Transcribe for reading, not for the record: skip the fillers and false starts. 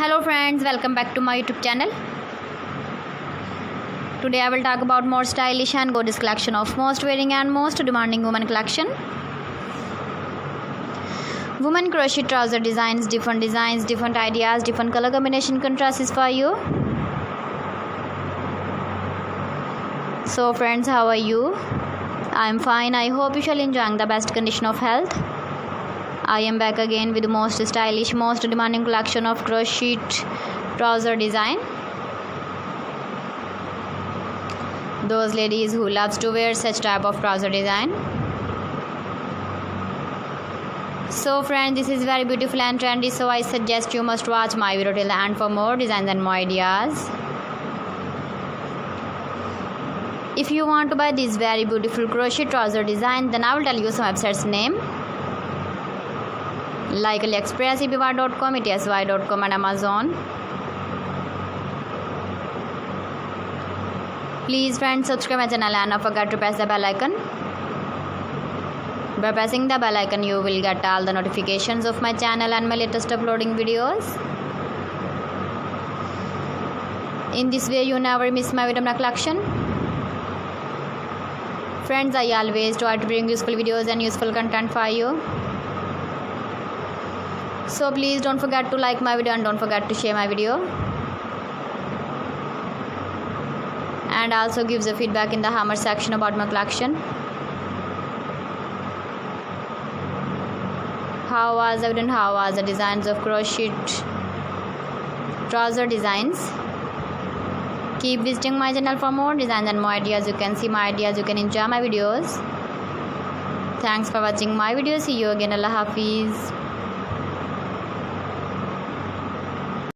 Hello friends, welcome back to my YouTube channel. Today I will talk about more stylish and gorgeous collection of most wearing and most demanding women collection. Women crochet trouser designs, different ideas, different color combination contrasts for you. So friends, how are you? I am fine. I hope you shall enjoy the best condition of health. I am back again with the most stylish, most demanding collection of crochet trouser design. Those ladies who loves to wear such type of trouser design. So friends, this is very beautiful and trendy, so I suggest you must watch my video till the end for more designs and more ideas. If you want to buy this very beautiful crochet trouser design, then I will tell you some websites name like AliExpress, eBay.com, etsy.com and Amazon. Please friends, subscribe my channel and don't forget to press the bell icon. By pressing the bell icon, you will get all the notifications of my channel and my latest uploading videos. In this way, you never miss my video collection. Friends, I always try to bring useful videos and useful content for you. So please don't forget to like my video and don't forget to share my video. And also give the feedback in the hammer section about my collection. How was the designs of crochet trouser designs? Keep visiting my channel for more designs and more ideas. You can see my ideas, you can enjoy my videos. Thanks for watching my video. See you again. Allah Hafiz.